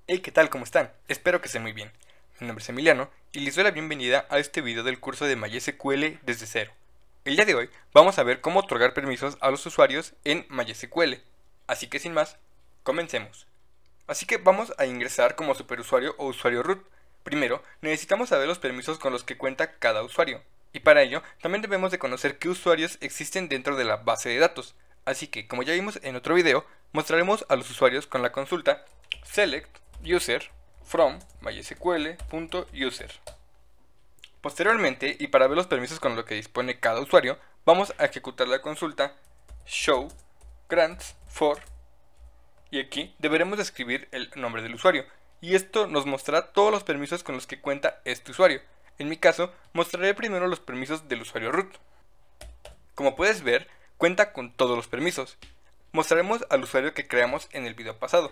Hey, ¿qué tal? ¿Cómo están? Espero que estén muy bien. Mi nombre es Emiliano y les doy la bienvenida a este video del curso de MySQL desde cero. El día de hoy vamos a ver cómo otorgar permisos a los usuarios en MySQL. Así que sin más, comencemos. Así que vamos a ingresar como superusuario o usuario root. Primero, necesitamos saber los permisos con los que cuenta cada usuario. Y para ello, también debemos de conocer qué usuarios existen dentro de la base de datos. Así que, como ya vimos en otro video, mostraremos a los usuarios con la consulta select user from mysql.user. Posteriormente, y para ver los permisos con los que dispone cada usuario, vamos a ejecutar la consulta show grants for, y aquí deberemos escribir el nombre del usuario, y esto nos mostrará todos los permisos con los que cuenta este usuario. En mi caso, mostraré primero los permisos del usuario root. Como puedes ver, cuenta con todos los permisos. Mostraremos al usuario que creamos en el video pasado.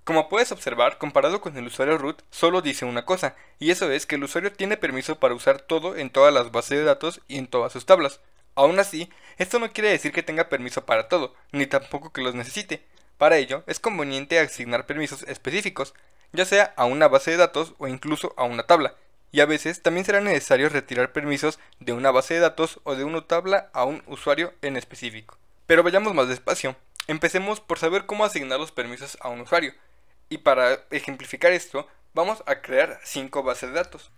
Como puedes observar, comparado con el usuario root, solo dice una cosa, y eso es que el usuario tiene permiso para usar todo en todas las bases de datos y en todas sus tablas. Aún así, esto no quiere decir que tenga permiso para todo, ni tampoco que los necesite. Para ello, es conveniente asignar permisos específicos, ya sea a una base de datos o incluso a una tabla, y a veces también será necesario retirar permisos de una base de datos o de una tabla a un usuario en específico. Pero vayamos más despacio. Empecemos por saber cómo asignar los permisos a un usuario. Y para ejemplificar esto, vamos a crear 5 bases de datos.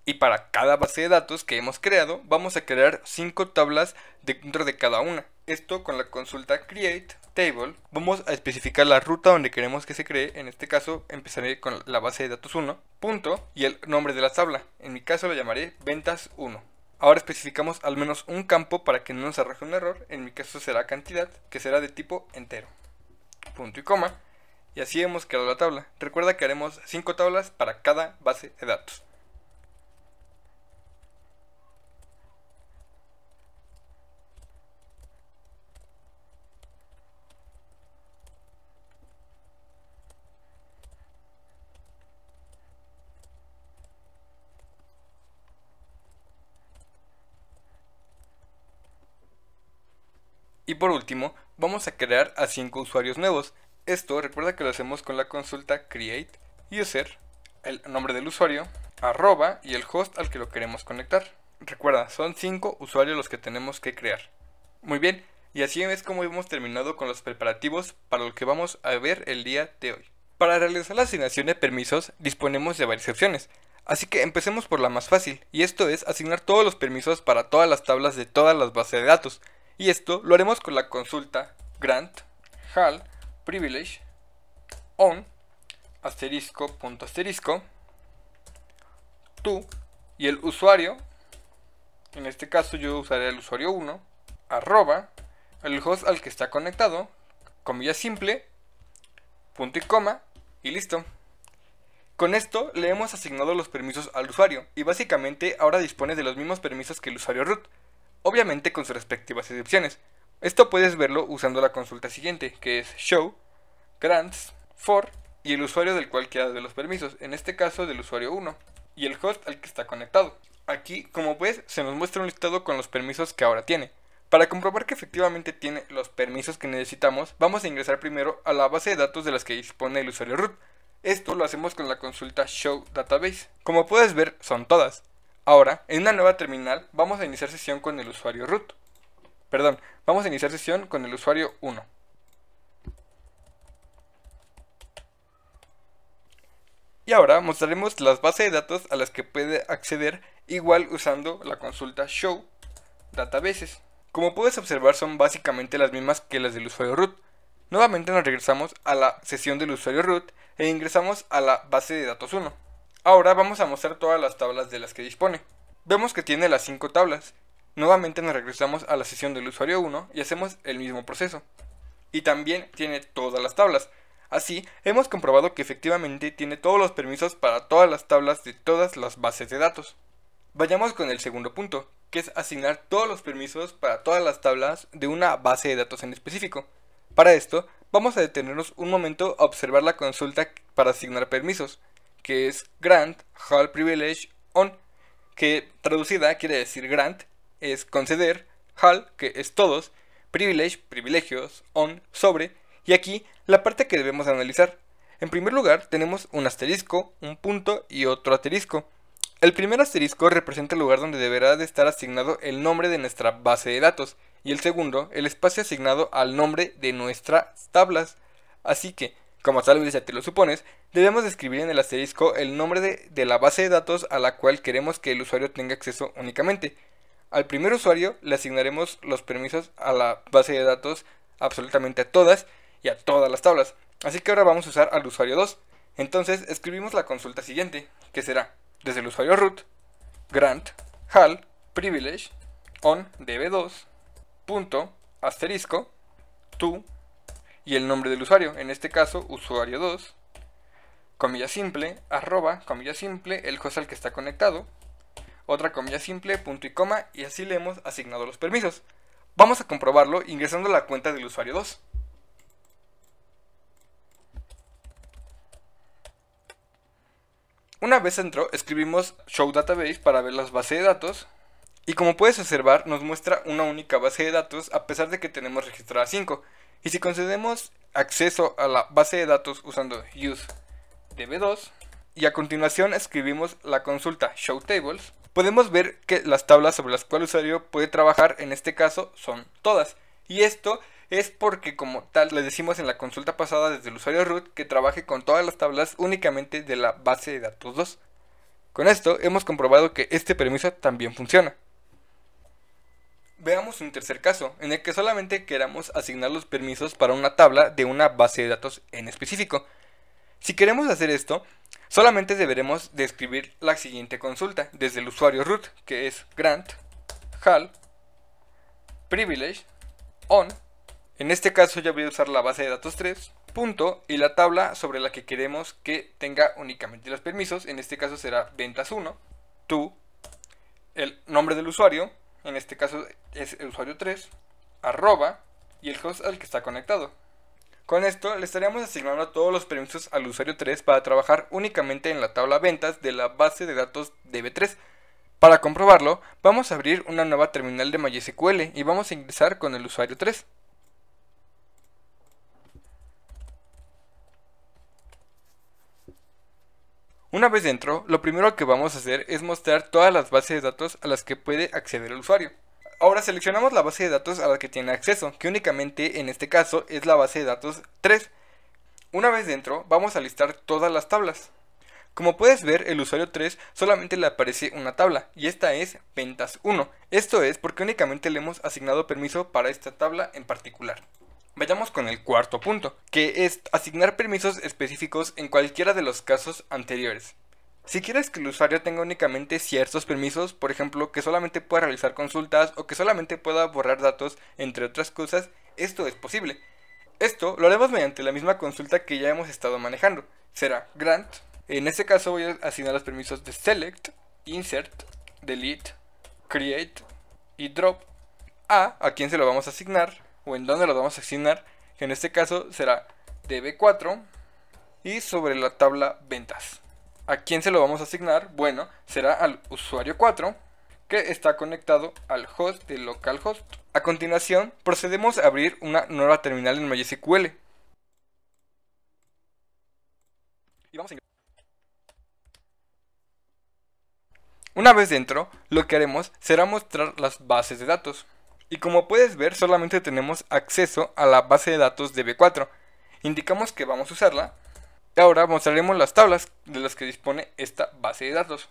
Y para cada base de datos que hemos creado, vamos a crear 5 tablas dentro de cada una. Esto con la consulta create table, vamos a especificar la ruta donde queremos que se cree. En este caso empezaré con la base de datos 1, punto, y el nombre de la tabla. En mi caso lo llamaré ventas 1. Ahora especificamos al menos un campo para que no nos arroje un error. En mi caso será cantidad, que será de tipo entero. Punto y coma. Y así hemos creado la tabla. Recuerda que haremos 5 tablas para cada base de datos. Y por último, vamos a crear a 5 usuarios nuevos. Esto recuerda que lo hacemos con la consulta create user, el nombre del usuario, arroba y el host al que lo queremos conectar. Recuerda, son 5 usuarios los que tenemos que crear. Muy bien, y así es como hemos terminado con los preparativos para lo que vamos a ver el día de hoy. Para realizar la asignación de permisos disponemos de varias opciones, así que empecemos por la más fácil, y esto es asignar todos los permisos para todas las tablas de todas las bases de datos. Y esto lo haremos con la consulta grant hal privilege on asterisco punto asterisco to, y el usuario, en este caso yo usaré el usuario 1, arroba el host al que está conectado, comilla simple, punto y coma, y listo. Con esto le hemos asignado los permisos al usuario, y básicamente ahora dispone de los mismos permisos que el usuario root, obviamente con sus respectivas excepciones. Esto puedes verlo usando la consulta siguiente, que es show grants for y el usuario del cual quieras ver los permisos, en este caso del usuario 1, y el host al que está conectado. Aquí, como ves, se nos muestra un listado con los permisos que ahora tiene. Para comprobar que efectivamente tiene los permisos que necesitamos, vamos a ingresar primero a la base de datos de las que dispone el usuario root. Esto lo hacemos con la consulta show database. Como puedes ver, son todas. Ahora, en una nueva terminal, vamos a iniciar sesión con el usuario root. Perdón, vamos a iniciar sesión con el usuario 1. Y ahora mostraremos las bases de datos a las que puede acceder igual usando la consulta show databases. Como puedes observar, son básicamente las mismas que las del usuario root. Nuevamente nos regresamos a la sesión del usuario root e ingresamos a la base de datos 1. Ahora vamos a mostrar todas las tablas de las que dispone. Vemos que tiene las 5 tablas. Nuevamente nos regresamos a la sesión del usuario 1 y hacemos el mismo proceso. Y también tiene todas las tablas. Así, hemos comprobado que efectivamente tiene todos los permisos para todas las tablas de todas las bases de datos. Vayamos con el segundo punto, que es asignar todos los permisos para todas las tablas de una base de datos en específico. Para esto, vamos a detenernos un momento a observar la consulta para asignar permisos, que es grant hal privilege on, que traducida quiere decir grant es conceder, HAL, que es todos, privilege, privilegios, on, sobre, y aquí la parte que debemos analizar. En primer lugar tenemos un asterisco, un punto y otro asterisco. El primer asterisco representa el lugar donde deberá de estar asignado el nombre de nuestra base de datos, y el segundo, el espacio asignado al nombre de nuestras tablas. Así que, como tal vez ya te lo supones, debemos escribir en el asterisco el nombre de la base de datos a la cual queremos que el usuario tenga acceso únicamente. Al primer usuario le asignaremos los permisos a la base de datos absolutamente a todas y a todas las tablas. Así que ahora vamos a usar al usuario 2. Entonces escribimos la consulta siguiente, que será desde el usuario root, grant, HAL, privilege, on db2, punto, asterisco, to, y el nombre del usuario, en este caso usuario 2, comilla simple, arroba, comilla simple, el host al que está conectado, otra comilla simple, punto y coma, y así le hemos asignado los permisos. Vamos a comprobarlo ingresando a la cuenta del usuario 2. Una vez entró, escribimos show database para ver las bases de datos, y como puedes observar nos muestra una única base de datos a pesar de que tenemos registrada 5. Y si concedemos acceso a la base de datos usando use db2 y a continuación escribimos la consulta show tables, podemos ver que las tablas sobre las cuales el usuario puede trabajar en este caso son todas. Y esto es porque, como tal, le decimos en la consulta pasada desde el usuario root que trabaje con todas las tablas únicamente de la base de datos 2. Con esto hemos comprobado que este permiso también funciona. Veamos un tercer caso, en el que solamente queramos asignar los permisos para una tabla de una base de datos en específico. Si queremos hacer esto, solamente deberemos de escribir la siguiente consulta desde el usuario root, que es grant, HAL, privilege, on. En este caso ya voy a usar la base de datos 3, punto, y la tabla sobre la que queremos que tenga únicamente los permisos, en este caso será ventas 1, to, el nombre del usuario, en este caso es el usuario 3, arroba, y el host al que está conectado. Con esto le estaríamos asignando todos los permisos al usuario 3 para trabajar únicamente en la tabla ventas de la base de datos DB3. Para comprobarlo, vamos a abrir una nueva terminal de MySQL y vamos a ingresar con el usuario 3. Una vez dentro, lo primero que vamos a hacer es mostrar todas las bases de datos a las que puede acceder el usuario. Ahora seleccionamos la base de datos a la que tiene acceso, que únicamente en este caso es la base de datos 3. Una vez dentro, vamos a listar todas las tablas. Como puedes ver, el usuario 3 solamente le aparece una tabla, y esta es ventas 1. Esto es porque únicamente le hemos asignado permiso para esta tabla en particular. Vayamos con el cuarto punto, que es asignar permisos específicos en cualquiera de los casos anteriores. Si quieres que el usuario tenga únicamente ciertos permisos, por ejemplo, que solamente pueda realizar consultas o que solamente pueda borrar datos, entre otras cosas, esto es posible. Esto lo haremos mediante la misma consulta que ya hemos estado manejando. Será grant. En este caso voy a asignar los permisos de select, insert, delete, create y drop a quién se lo vamos a asignar o en dónde lo vamos a asignar, que en este caso será db4 y sobre la tabla ventas. ¿A quién se lo vamos a asignar? Bueno, será al usuario 4 que está conectado al host de localhost. A continuación, procedemos a abrir una nueva terminal en MySQL. Y vamos a Una vez dentro, lo que haremos será mostrar las bases de datos. Y como puedes ver, solamente tenemos acceso a la base de datos de B4. Indicamos que vamos a usarla. Y ahora mostraremos las tablas de las que dispone esta base de datos.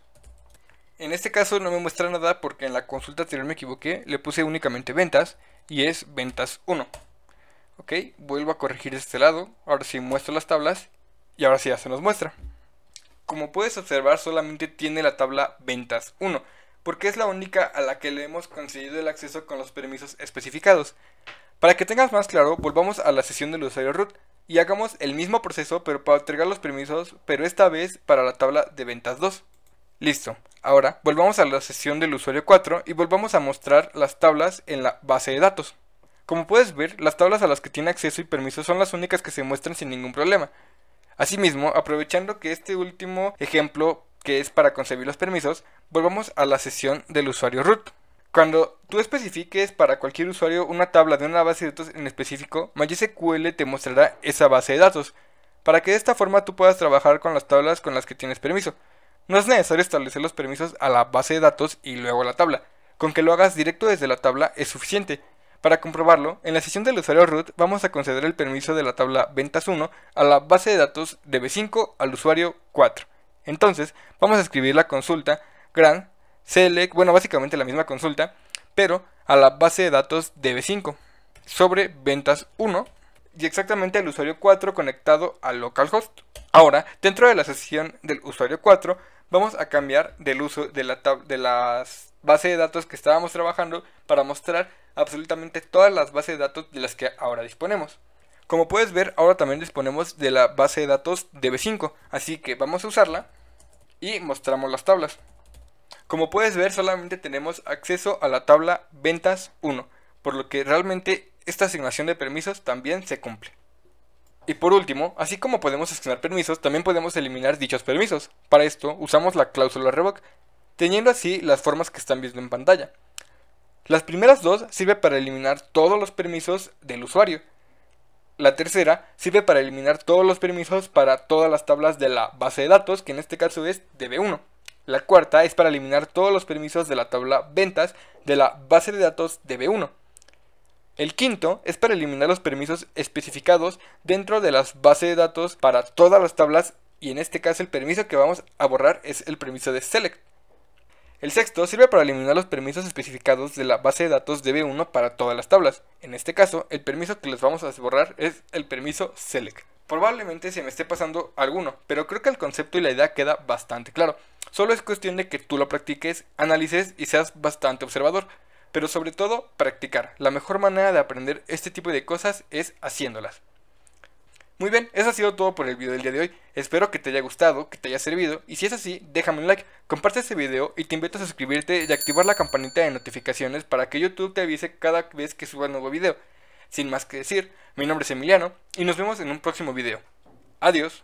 En este caso no me muestra nada porque en la consulta anterior me equivoqué. Le puse únicamente ventas y es ventas 1. Ok, vuelvo a corregir este lado. Ahora sí muestro las tablas y ahora sí ya se nos muestra. Como puedes observar, solamente tiene la tabla ventas 1, porque es la única a la que le hemos concedido el acceso con los permisos especificados. Para que tengas más claro, volvamos a la sesión del usuario root y hagamos el mismo proceso pero para entregar los permisos, pero esta vez para la tabla de ventas 2. Listo, ahora volvamos a la sesión del usuario 4 y volvamos a mostrar las tablas en la base de datos. Como puedes ver, las tablas a las que tiene acceso y permiso son las únicas que se muestran sin ningún problema. Asimismo, aprovechando que este último ejemplo que es para concebir los permisos, volvamos a la sesión del usuario root. Cuando tú especifiques para cualquier usuario una tabla de una base de datos en específico, MySQL te mostrará esa base de datos, para que de esta forma tú puedas trabajar con las tablas con las que tienes permiso. No es necesario establecer los permisos a la base de datos y luego a la tabla. Con que lo hagas directo desde la tabla es suficiente. Para comprobarlo, en la sesión del usuario root vamos a conceder el permiso de la tabla ventas 1 a la base de datos db5 al usuario 4. Entonces, vamos a escribir la consulta grant select, bueno, básicamente la misma consulta, pero a la base de datos db5 sobre ventas 1 y exactamente al usuario 4 conectado al localhost. Ahora, dentro de la sesión del usuario 4, vamos a cambiar del uso de las bases de datos que estábamos trabajando para mostrar absolutamente todas las bases de datos de las que ahora disponemos. Como puedes ver, ahora también disponemos de la base de datos db5, así que vamos a usarla y mostramos las tablas. Como puedes ver, solamente tenemos acceso a la tabla ventas 1, por lo que realmente esta asignación de permisos también se cumple. Y por último, así como podemos asignar permisos, también podemos eliminar dichos permisos. Para esto usamos la cláusula revoke, teniendo así las formas que están viendo en pantalla. Las primeras dos sirven para eliminar todos los permisos del usuario. La tercera sirve para eliminar todos los permisos para todas las tablas de la base de datos, que en este caso es db1. La cuarta es para eliminar todos los permisos de la tabla ventas de la base de datos db1. El quinto es para eliminar los permisos especificados dentro de las bases de datos para todas las tablas, y en este caso el permiso que vamos a borrar es el permiso de select. El sexto sirve para eliminar los permisos especificados de la base de datos db1 para todas las tablas. En este caso, el permiso que les vamos a borrar es el permiso select. Probablemente se me esté pasando alguno, pero creo que el concepto y la idea queda bastante claro. Solo es cuestión de que tú lo practiques, analices y seas bastante observador. Pero sobre todo, practicar. La mejor manera de aprender este tipo de cosas es haciéndolas. Muy bien, eso ha sido todo por el video del día de hoy. Espero que te haya gustado, que te haya servido, y si es así, déjame un like, comparte este video y te invito a suscribirte y activar la campanita de notificaciones para que YouTube te avise cada vez que suba un nuevo video. Sin más que decir, mi nombre es Emiliano y nos vemos en un próximo video. Adiós.